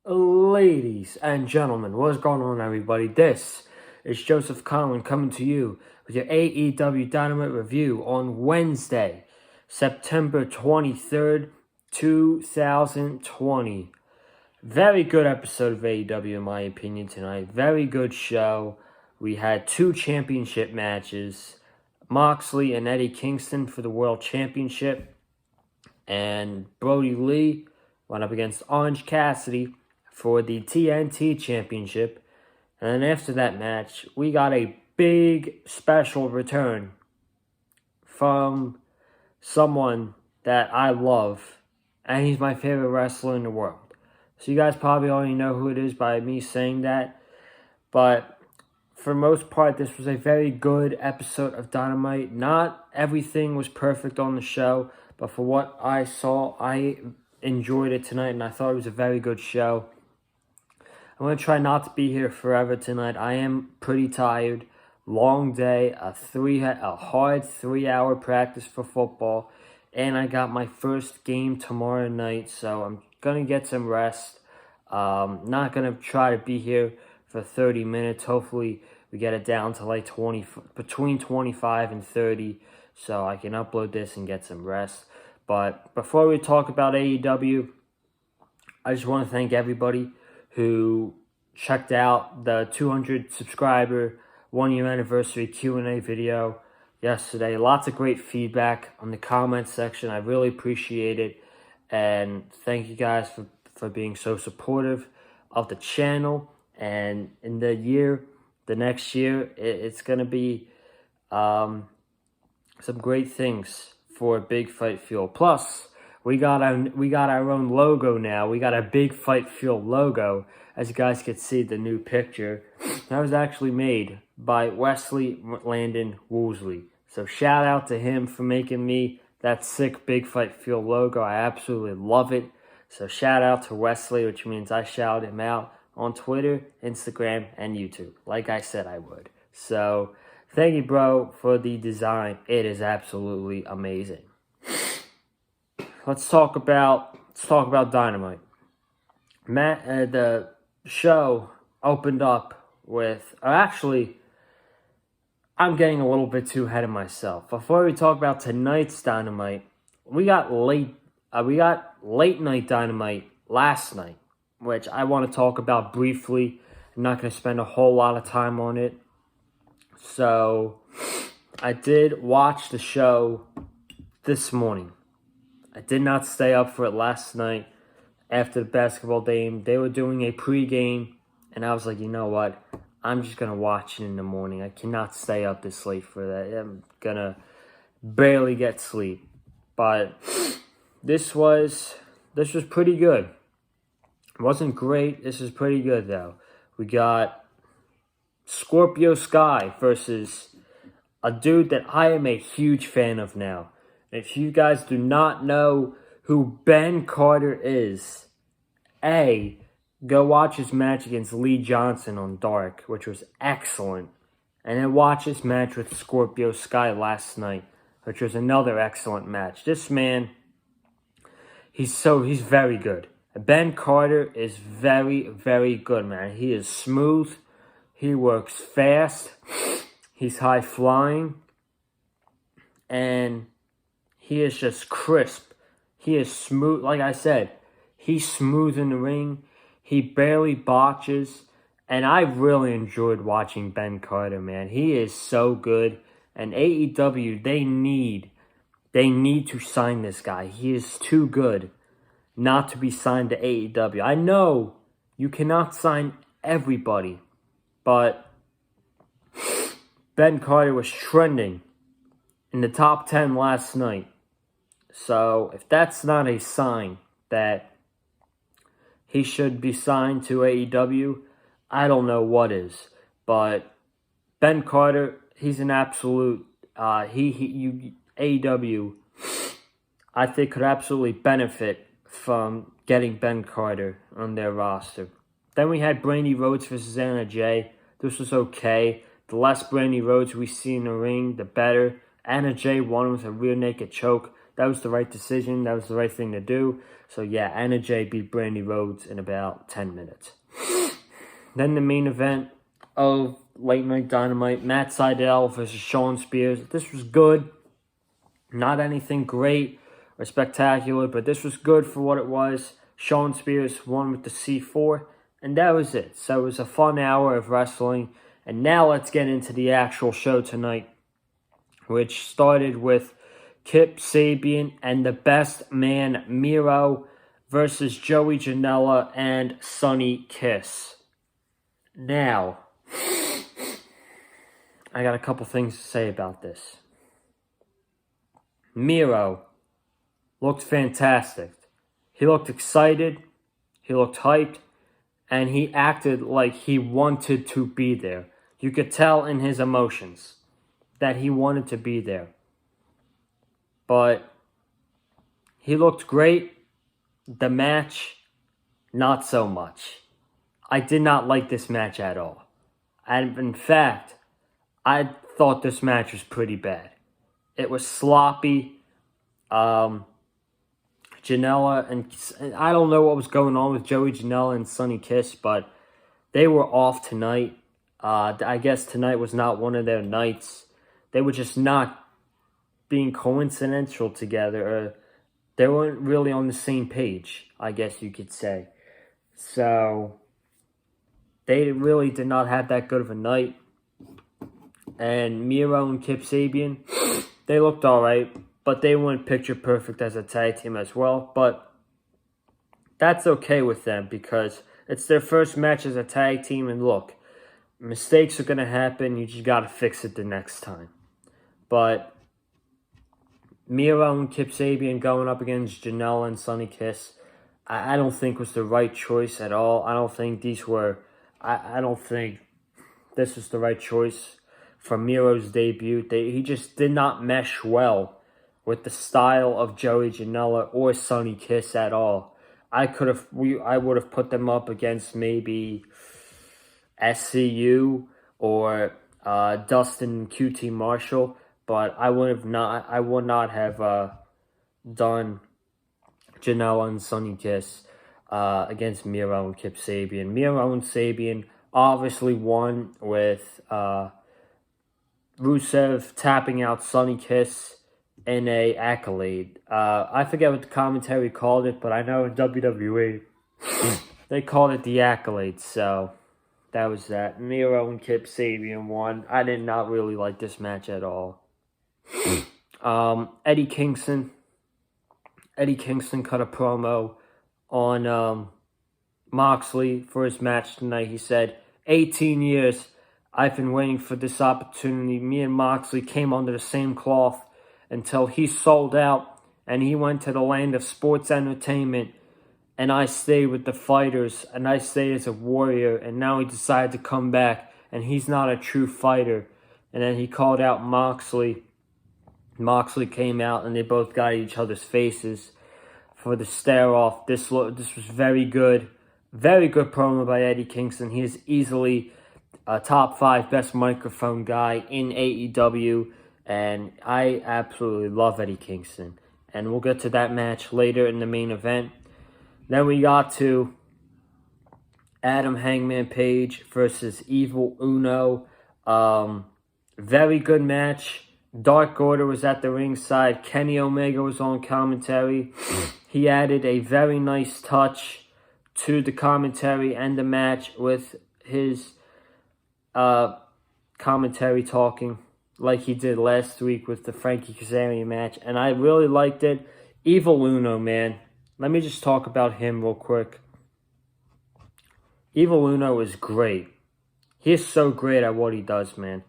Ladies and gentlemen, what's going on, everybody? This is Joseph Conlon coming to you with your AEW Dynamite review on Wednesday, September 23rd, 2020. Very good episode of AEW, in my opinion, tonight. Very good show. We had two championship matches, Moxley and Eddie Kingston for the World Championship, and Brodie Lee went up against Orange Cassidy for the TNT Championship. And then after that match, we got a big special return from someone that I love, and he's my favorite wrestler in the world. So you guys probably already know who it is by me saying that, but for the most part, this was a very good episode of Dynamite. Not everything was perfect on the show, but for what I saw, I enjoyed it tonight, and I thought it was a very good show. I'm going to try not to be here forever tonight. I am pretty tired. Long day, a hard 3-hour practice for football, and I got my first game tomorrow night, so I'm going to get some rest. Not going to try to be here for 30 minutes. Hopefully, we get it down to like between 25 and 30, so I can upload this and get some rest. But before we talk about AEW, I just want to thank everybody who checked out the 200 subscriber 1-year anniversary Q&A video yesterday. Lots of great feedback on the comment section. I really appreciate it. And thank you guys for being so supportive of the channel. And in the next year, it's going to be some great things for Big Fight Fuel. Plus, we got our own logo now. We got a Big Fight Fuel logo. As you guys can see, the new picture. That was actually made by Wesley Landon Woolsey. So shout out to him for making me that sick Big Fight Fuel logo. I absolutely love it. So shout out to Wesley, which means I shout him out on Twitter, Instagram, and YouTube, like I said I would. So thank you, bro, for the design. It is absolutely amazing. Let's talk about Dynamite. The show opened up with, actually, I'm getting a little bit too ahead of myself. Before we talk about tonight's Dynamite, we got late night Dynamite last night, which I want to talk about briefly. I'm not going to spend a whole lot of time on it. So, I did watch the show this morning. I did not stay up for it last night after the basketball game. They were doing a pregame, and I was like, you know what? I'm just going to watch it in the morning. I cannot stay up this late for that. I'm going to barely get sleep. But this was pretty good. It wasn't great. This is pretty good, though. We got Scorpio Sky versus a dude that I am a huge fan of now. If you guys do not know who Ben Carter is, go watch his match against Lee Johnson on Dark, which was excellent. And then watch his match with Scorpio Sky last night, which was another excellent match. This man, he's very good. Ben Carter is very, very good, man. He is smooth. He works fast. He's high flying. And he is just crisp. He is smooth. Like I said, he's smooth in the ring. He barely botches. And I really enjoyed watching Ben Carter, man. He is so good. And AEW, they need to sign this guy. He is too good not to be signed to AEW. I know you cannot sign everybody, but Ben Carter was trending in the top 10 last night. So if that's not a sign that he should be signed to AEW, I don't know what is. But Ben Carter, he's an absolute, AEW, I think could absolutely benefit from getting Ben Carter on their roster. Then we had Brandy Rhodes versus Anna Jay. This was okay. The less Brandy Rhodes we see in the ring, the better. Anna Jay won with a rear naked choke. that was the right decision. That was the right thing to do. So yeah, Anna Jay beat Brandy Rhodes in about 10 minutes. Then the main event of Late Night Dynamite, Matt Sydal versus Shawn Spears. This was good. Not anything great or spectacular, but this was good for what it was. Shawn Spears won with the C4, and that was it. So it was a fun hour of wrestling. And now let's get into the actual show tonight, which started with Kip Sabian and the best man Miro versus Joey Janela and Sonny Kiss. Now, I got a couple things to say about this. Miro looked fantastic. He looked excited, he looked hyped, and he acted like he wanted to be there. You could tell in his emotions that he wanted to be there. But he looked great. The match, not so much. I did not like this match at all. And in fact, I thought this match was pretty bad. It was sloppy. Janela and I don't know what was going on with Joey Janela and Sonny Kiss, but they were off tonight. I guess tonight was not one of their nights. They were just not being coincidental together. Or they weren't really on the same page, I guess you could say. So they really did not have that good of a night. And Miro and Kip Sabian, they looked alright, but they weren't picture perfect as a tag team as well. But that's okay with them because it's their first match as a tag team. And look, mistakes are going to happen. You just got to fix it the next time. But Miro and Kip Sabian going up against Janela and Sonny Kiss, I don't think was the right choice at all. I don't think these were... I don't think this was the right choice for Miro's debut. He just did not mesh well with the style of Joey Janela or Sonny Kiss at all. I would have put them up against maybe SCU or Dustin QT Marshall, but I would not have done Janela and Sonny Kiss against Miro and Kip Sabian. Miro and Sabian obviously won with Rusev tapping out Sonny Kiss in a accolade. I forget what the commentary called it, but I know in WWE they called it the accolade. So that was that. Miro and Kip Sabian won. I did not really like this match at all. Eddie Kingston cut a promo on Moxley for his match tonight. He said, 18 years I've been waiting for this opportunity. Me and Moxley came under the same cloth until he sold out and he went to the land of sports entertainment, and I stayed with the fighters and I stayed as a warrior, and now he decided to come back and he's not a true fighter. And then he called out Moxley. Moxley came out and they both got each other's faces for the stare off. This was very good. Very good promo by Eddie Kingston. He is easily a top 5 best microphone guy in AEW. And I absolutely love Eddie Kingston. And we'll get to that match later in the main event. Then we got to Adam Hangman Page versus Evil Uno. Very good match. Dark Order was at the ringside. Kenny Omega was on commentary. He added a very nice touch to the commentary and the match with his commentary talking like he did last week with the Frankie Kazarian match. And I really liked it. Evil Uno, man. Let me just talk about him real quick. Evil Uno is great. He is so great at what he does, man.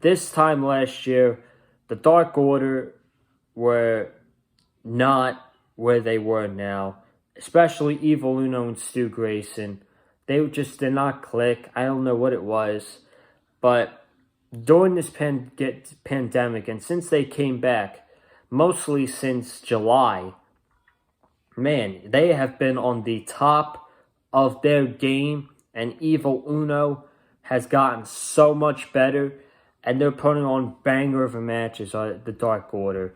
This time last year, the Dark Order were not where they were now. Especially Evil Uno and Stu Grayson. They just did not click. I don't know what it was. But during this pandemic, and since they came back, mostly since July, man, they have been on the top of their game. And Evil Uno has gotten so much better. And they're putting on banger of matches on the Dark Order.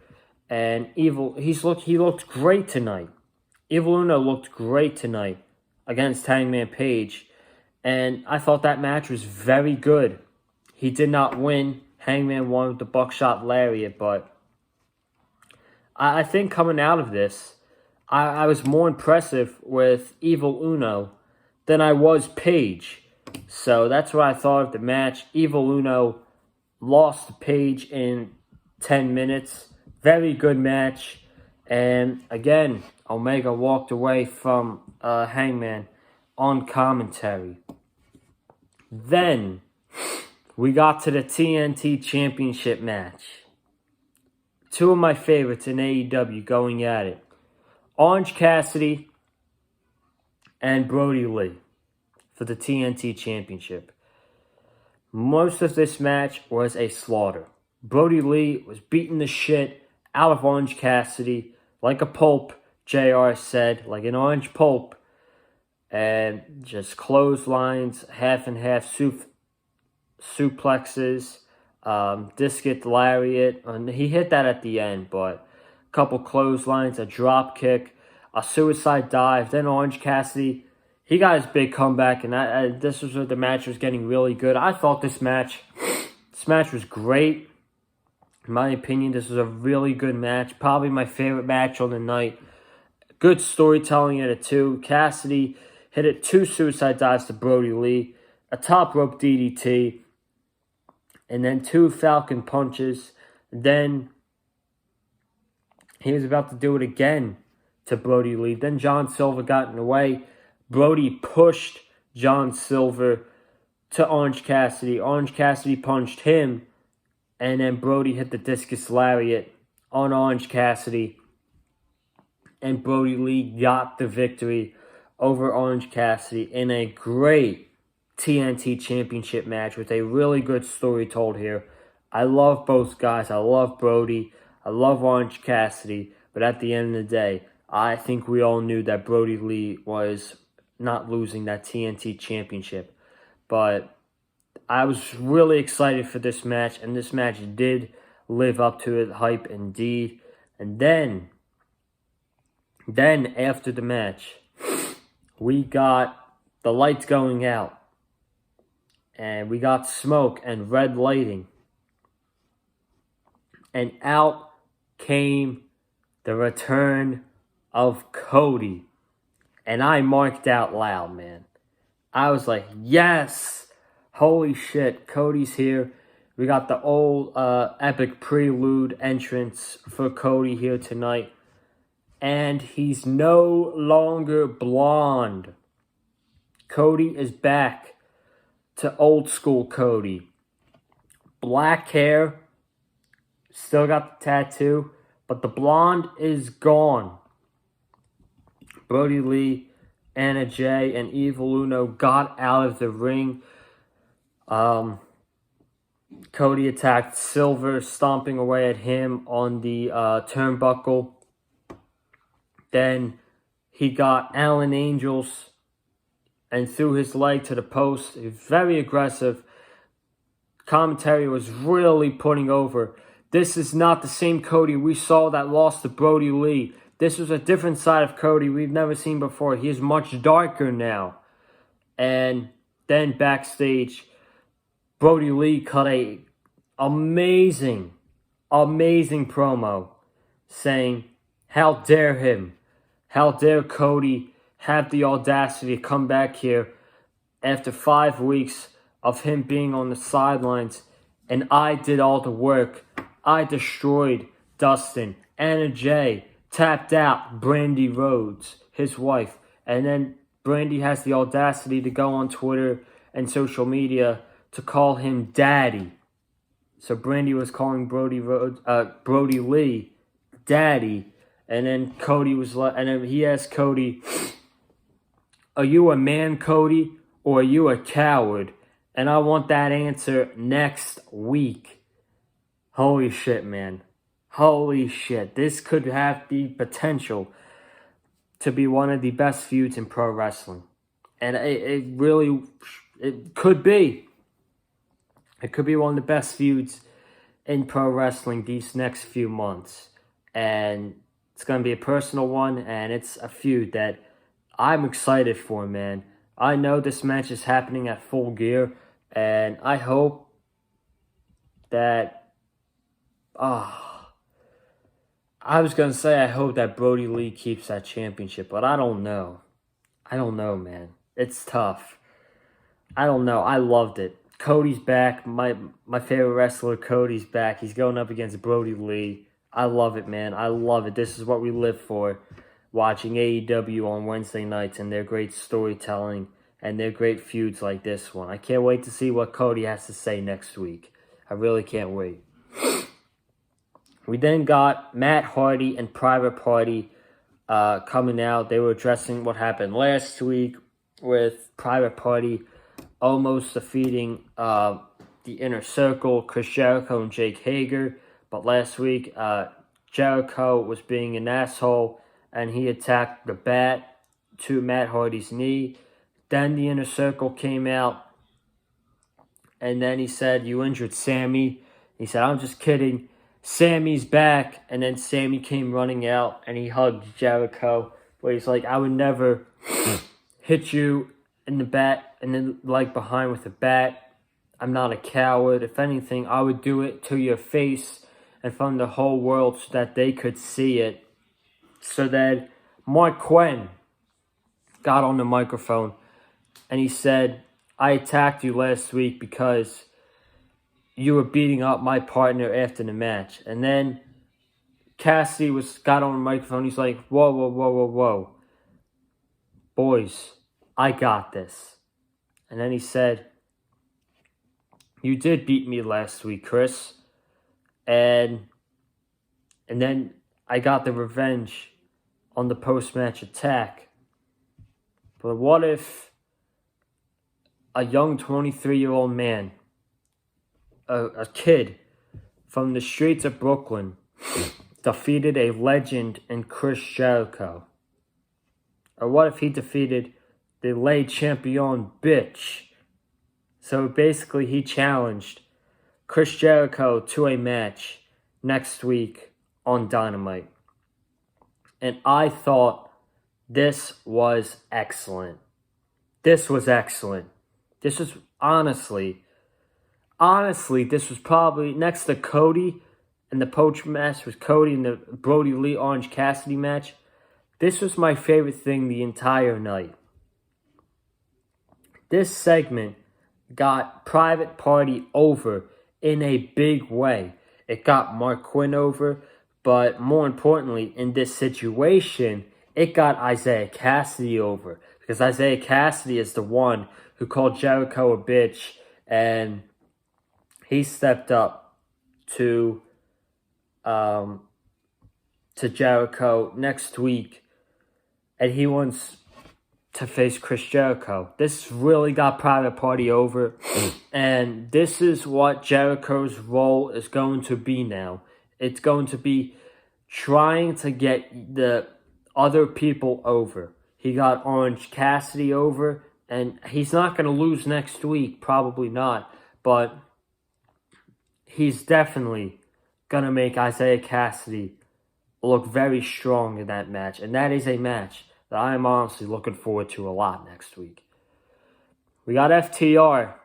And he looked great tonight. Evil Uno looked great tonight against Hangman Page. And I thought that match was very good. He did not win. Hangman won with the buckshot lariat, but I think coming out of this, I was more impressive with Evil Uno than I was Page. So that's what I thought of the match. Evil Uno lost to Page in 10 minutes. Very good match. And again, Omega walked away from Hangman on commentary. Then we got to the TNT Championship match. Two of my favorites in AEW going at it. Orange Cassidy and Brodie Lee for the TNT Championship. Most of this match was a slaughter. Brodie Lee was beating the shit out of Orange Cassidy like a pulp, JR said, like an orange pulp. And just clotheslines, half and half suplexes, discus lariat. And he hit that at the end, but a couple clotheslines, a drop kick, a suicide dive. Then Orange Cassidy, he got his big comeback, and this was where the match was getting really good. I thought this match was great. In my opinion, this was a really good match. Probably my favorite match on the night. Good storytelling in it too. Cassidy hit it 2 suicide dives to Brodie Lee, a top rope DDT, and then 2 Falcon punches. Then he was about to do it again to Brodie Lee. Then John Silver got in the way. Brodie pushed John Silver to Orange Cassidy. Orange Cassidy punched him, and then Brodie hit the discus lariat on Orange Cassidy. And Brodie Lee got the victory over Orange Cassidy in a great TNT Championship match with a really good story told here. I love both guys. I love Brodie. I love Orange Cassidy. But at the end of the day, I think we all knew that Brodie Lee was not losing that TNT Championship. But I was really excited for this match, and this match did live up to it, hype indeed. And then after the match, we got the lights going out, and we got smoke and red lighting, and out came the return of Cody. And I marked out loud, man. I was like, yes! Holy shit, Cody's here. We got the old epic prelude entrance for Cody here tonight. And he's no longer blonde. Cody is back to old school Cody. Black hair. Still got the tattoo. But the blonde is gone. Brodie Lee, Anna Jay, and Evil Uno got out of the ring. Cody attacked Silver, stomping away at him on the turnbuckle. Then he got Allen Angels and threw his leg to the post. Very aggressive. Commentary was really putting over. This is not the same Cody we saw that lost to Brodie Lee. This was a different side of Cody we've never seen before. He is much darker now. And then backstage, Brodie Lee cut a amazing promo saying, how dare him? How dare Cody have the audacity to come back here after 5 weeks of him being on the sidelines, and I did all the work. I destroyed Dustin. Anna Jay tapped out Brandy Rhodes, his wife. And then Brandy has the audacity to go on Twitter and social media to call him Daddy. So Brandy was calling Brodie Lee Daddy. And then Cody was like, and then he asked Cody, are you a man, Cody, or are you a coward? And I want that answer next week. Holy shit, man. Holy shit. This could have the potential to be one of the best feuds in pro wrestling. And it could be. It could be one of the best feuds in pro wrestling these next few months. and it's going to be a personal one, and it's a feud that I'm excited for, man. I know this match is happening at Full Gear, and I hope that, I was going to say I hope that Brodie Lee keeps that championship, but I don't know. I don't know, man. It's tough. I don't know. I loved it. Cody's back. My favorite wrestler, Cody's back. He's going up against Brodie Lee. I love it, man. I love it. This is what we live for. Watching AEW on Wednesday nights and their great storytelling and their great feuds like this one. I can't wait to see what Cody has to say next week. I really can't wait. We then got Matt Hardy and Private Party coming out. They were addressing what happened last week with Private Party almost defeating the Inner Circle, Chris Jericho and Jake Hager. But last week, Jericho was being an asshole, and he attacked the bat to Matt Hardy's knee. Then the Inner Circle came out, and then he said, "You injured Sammy." He said, "I'm just kidding. Sammy's back." And then Sammy came running out, and he hugged Jericho, where he's like, "I would never hit you in the bat and then like behind with a bat. I'm not a coward. If anything, I would do it to your face and from the whole world so that they could see it." So then Mark Quinn got on the microphone and he said, "I attacked you last week because you were beating up my partner after the match." And then Cassidy got on the microphone. He's like, whoa, whoa, whoa, whoa, whoa. "Boys, I got this." And then he said, "You did beat me last week, Chris. And then I got the revenge on the post-match attack. But what if a young 23-year-old man, a kid from the streets of Brooklyn, defeated a legend in Chris Jericho? Or what if he defeated the late champion bitch?" So basically he challenged Chris Jericho to a match next week on Dynamite. And I thought this was excellent. This was excellent. This was honestly, this was probably next to Cody and the poach match with Cody and the Brodie Lee Orange Cassidy match. This was my favorite thing the entire night. This segment got Private Party over in a big way. It got Mark Quinn over, but more importantly, in this situation, it got Isaiah Cassidy over. Because Isaiah Cassidy is the one who called Jericho a bitch, and he stepped up to Jericho next week, and he wants to face Chris Jericho. This really got Private Party over, and this is what Jericho's role is going to be now. It's going to be trying to get the other people over. He got Orange Cassidy over, and he's not going to lose next week, probably not, but he's definitely going to make Isaiah Cassidy look very strong in that match, and that is a match that I am honestly looking forward to a lot next week. We got FTR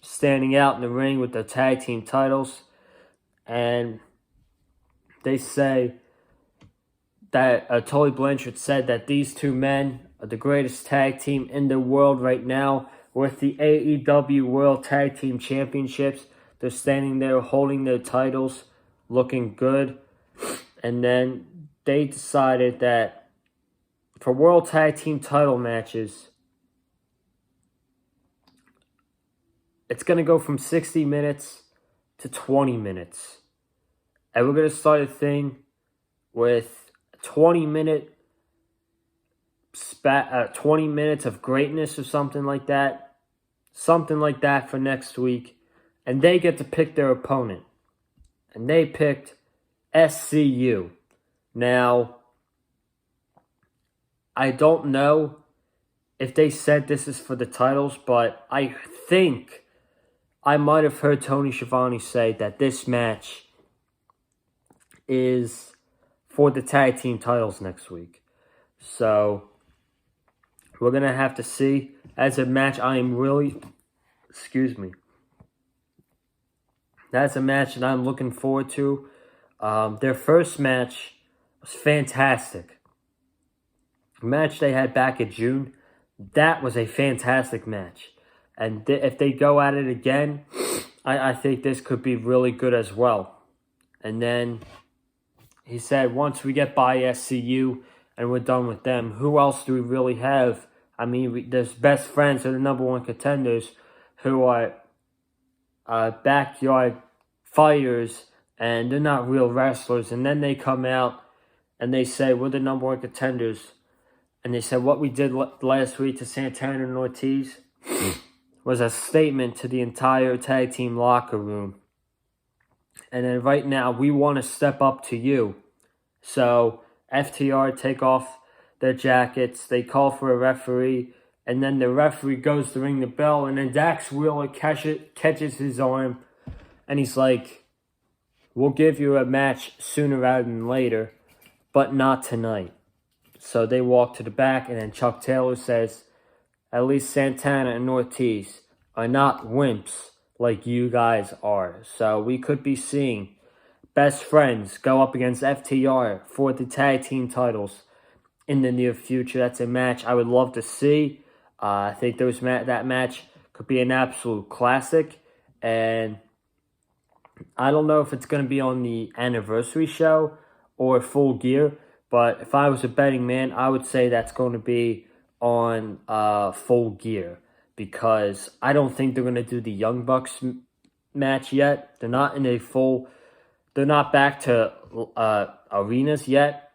standing out in the ring with the tag team titles, and they say that Tully Blanchard said that these two men are the greatest tag team in the world right now with the AEW World Tag Team Championships. They're standing there holding their titles, looking good, and then they decided that for World Tag Team title matches, it's going to go from 60 minutes to 20 minutes. And we're going to start a thing with 20 minutes of greatness or something like that. Something like that for next week. And they get to pick their opponent. And they picked SCU. Now, I don't know if they said this is for the titles, but I think I might have heard Tony Schiavone say that this match is for the tag team titles next week. So we're going to have to see. As a match, that's a match that I'm looking forward to. Their first match was fantastic. The match they had back in June, that was a fantastic match. And if they go at it again, I think this could be really good as well. And then he said, once we get by SCU and we're done with them, who else do we really have? I mean, there's best friends are the number one contenders who are backyard fighters, and they're not real wrestlers. And then they come out and they say, we're the number one contenders. And they said, what we did last week to Santana and Ortiz was a statement to the entire tag team locker room. And then right now, we want to step up to you. So FTR take off their jackets. They call for a referee. And then the referee goes to ring the bell. And then Dax Wheeler catches his arm. And he's like, we'll give you a match sooner rather than later, but not tonight. So they walk to the back. And then Chuck Taylor says, at least Santana and Ortiz are not wimps like you guys are. So we could be seeing best friends go up against FTR for the tag team titles in the near future. That's a match I would love to see. I think that match could be an absolute classic. And I don't know if it's going to be on the anniversary show or Full Gear. But if I was a betting man, I would say that's going to be on Full Gear. Because I don't think they're going to do the Young Bucks match yet. They're not back to arenas yet.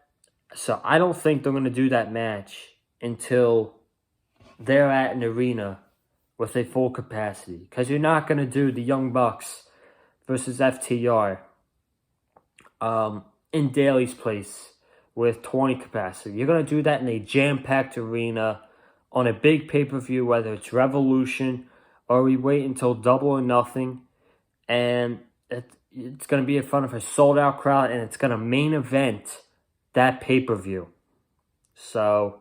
So I don't think they're going to do that match until they're at an arena with a full capacity. Because you're not going to do the Young Bucks versus FTR in Daly's place with 20 capacity. You're going to do that in a jam-packed arena on a big pay-per-view, whether it's Revolution or we wait until Double or Nothing. And it's going to be in front of a sold-out crowd, and it's going to main event that pay-per-view. So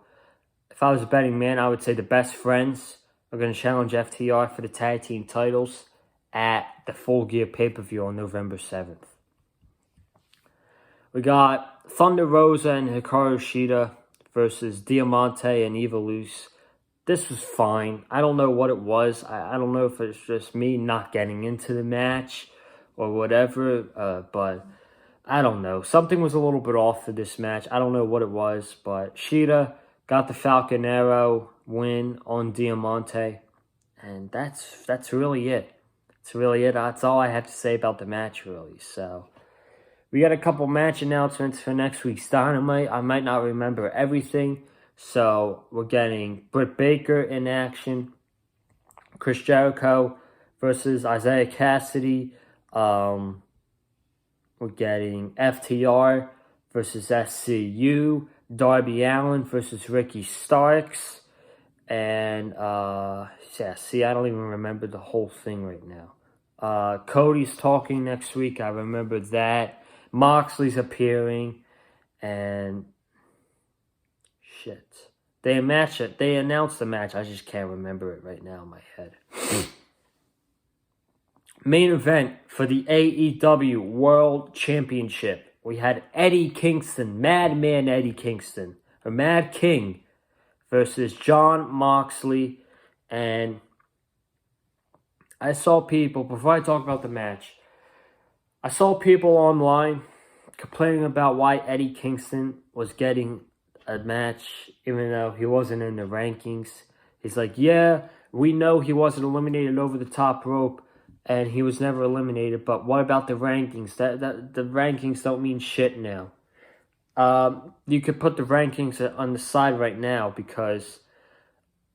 if I was a betting man, I would say the best friends are going to challenge FTR for the tag team titles at the Full Gear pay-per-view on November 7th. We got Thunder Rosa and Hikaru Shida versus Diamante and Eva Luz. This was fine. I don't know what it was. I don't know if it's just me not getting into the match or whatever, but I don't know. Something was a little bit off for this match. I don't know what it was, but Shida got the Falcon Arrow win on Diamante, and that's really it. That's really it. That's all I have to say about the match, really. So we got a couple match announcements for next week's Dynamite. I might not remember everything. So we're getting Britt Baker in action. Chris Jericho versus Isaiah Cassidy. We're getting FTR versus SCU. Darby Allin versus Ricky Starks. And, I don't even remember the whole thing right now. Cody's talking next week. I remember that. Moxley's appearing. And shit. They announced the match. I just can't remember it right now in my head. Main event for the AEW World Championship. We had Eddie Kingston, Madman Eddie Kingston, or Mad King, versus Jon Moxley. And I saw people, before I talk about the match, I saw people online complaining about why Eddie Kingston was getting a match, even though he wasn't in the rankings. He's like, yeah, we know he wasn't eliminated over the top rope, and he was never eliminated, but what about the rankings? The rankings don't mean shit now. You could put the rankings on the side right now, because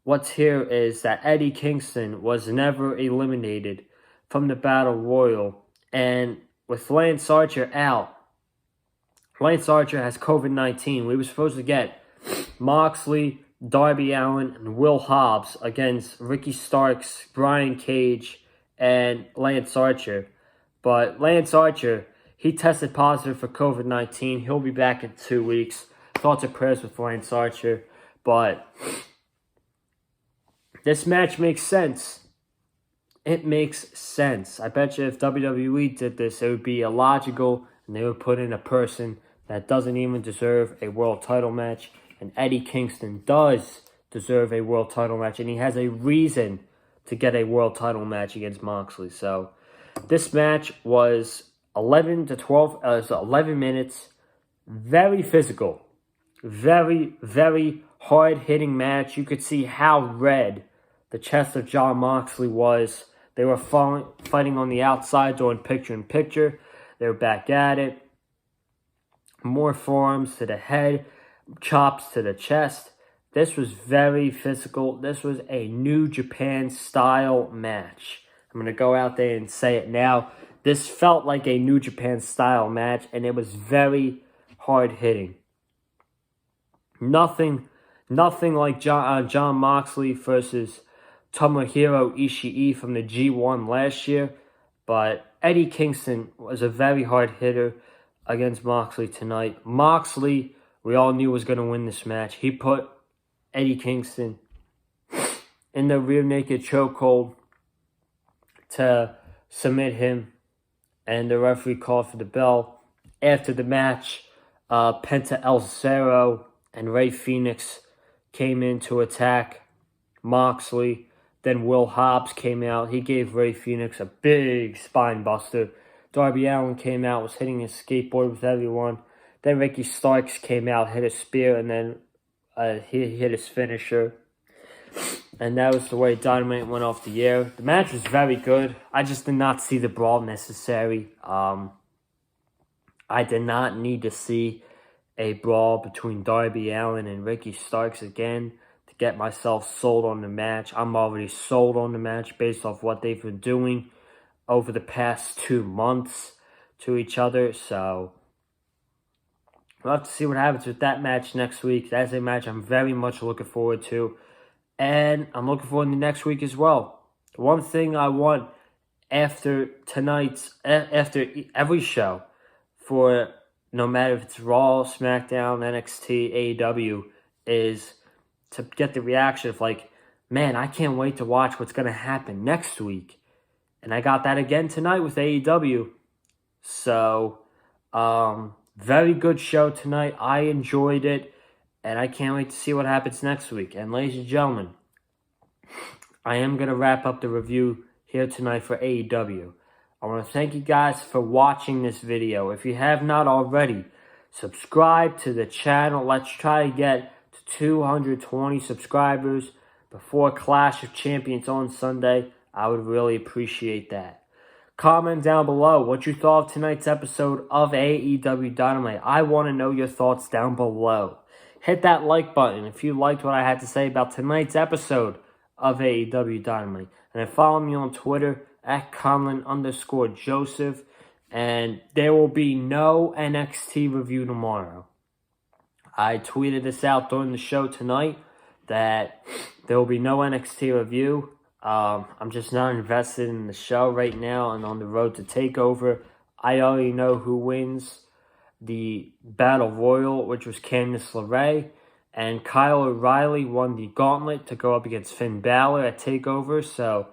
what's here is that Eddie Kingston was never eliminated from the Battle Royal, and with Lance Archer out, Lance Archer has COVID-19. We were supposed to get Moxley, Darby Allin, and Will Hobbs against Ricky Starks, Brian Cage, and Lance Archer. But Lance Archer, He tested positive for COVID-19. He'll be back in 2 weeks. Thoughts and prayers with Lance Archer. But this match makes sense. It makes sense. I bet you if WWE did this, it would be illogical, and they would put in a person that doesn't even deserve a world title match. And Eddie Kingston does deserve a world title match, and he has a reason to get a world title match against Moxley. So this match was 11 minutes. Very physical. Very, very hard-hitting match. You could see how red the chest of Jon Moxley was. They were fighting on the outside, doing picture-in-picture. They were back at it. More forearms to the head, chops to the chest. This was very physical. This was a New Japan-style match. I'm going to go out there and say it now. This felt like a New Japan-style match, and it was very hard-hitting. Nothing like Jon Moxley versus Tomohiro Ishii from the G1 last year, but Eddie Kingston was a very hard hitter against Moxley tonight. Moxley, we all knew was going to win this match. He put Eddie Kingston in the rear naked chokehold to submit him, and the referee called for the bell. After the match, Penta El Zero and Rey Fenix came in to attack Moxley. Then Will Hobbs came out. He gave Rey Fenix a big spine buster. Darby Allin came out, was hitting his skateboard with everyone. Then Ricky Starks came out, hit a spear, and then he hit his finisher. And that was the way Dynamite went off the air. The match was very good. I just did not see the brawl necessary. I did not need to see a brawl between Darby Allin and Ricky Starks again to get myself sold on the match. I'm already sold on the match based off what they've been doing over the past 2 months to each other. So we'll have to see what happens with that match next week. That's a match I'm very much looking forward to. And I'm looking forward to next week as well. The one thing I want after every show, for no matter if it's Raw, SmackDown, NXT, AEW, is to get the reaction of like, man, I can't wait to watch what's going to happen next week. And I got that again tonight with AEW. So, very good show tonight. I enjoyed it. And I can't wait to see what happens next week. And ladies and gentlemen, I am going to wrap up the review here tonight for AEW. I want to thank you guys for watching this video. If you have not already, subscribe to the channel. Let's try to get to 220 subscribers before Clash of Champions on Sunday. I would really appreciate that. Comment down below what you thought of tonight's episode of AEW Dynamite. I want to know your thoughts down below. Hit that like button if you liked what I had to say about tonight's episode of AEW Dynamite. And then follow me on Twitter at Conlon_Joseph. And there will be no NXT review tomorrow. I tweeted this out during the show tonight that there will be no NXT review. I'm just not invested in the show right now and on the road to TakeOver. I already know who wins the Battle Royal, which was Candice LeRae, and Kyle O'Reilly won the gauntlet to go up against Finn Balor at TakeOver. So,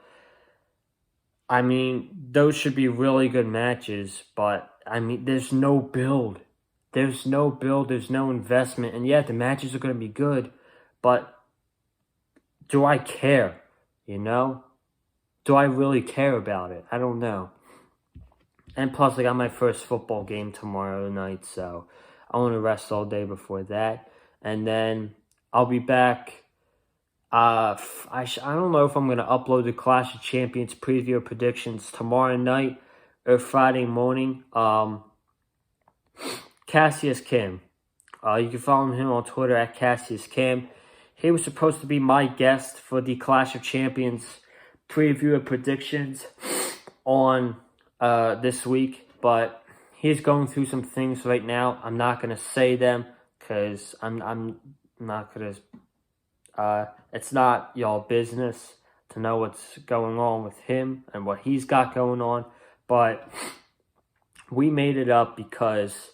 I mean, those should be really good matches, but, I mean, there's no build. There's no build, there's no investment, and yeah, the matches are going to be good, but do I care, you know? Do I really care about it? I don't know. And plus, I got my first football game tomorrow night, so I want to rest all day before that. And then I'll be back. I don't know if I'm going to upload the Clash of Champions preview predictions tomorrow night or Friday morning. Cassius Kim. You can follow him on Twitter at Cassius Kim. He was supposed to be my guest for the Clash of Champions preview and predictions on this week, but he's going through some things right now. I'm not going to say them because I'm not going to, it's not y'all business to know what's going on with him and what he's got going on, but we made it up because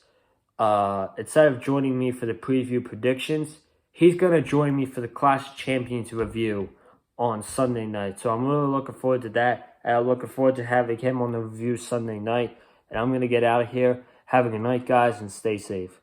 instead of joining me for the preview predictions, he's going to join me for the Clash of Champions review on Sunday night. So I'm really looking forward to that. And I'm looking forward to having him on the review Sunday night. And I'm going to get out of here. Have a good night, guys, and stay safe.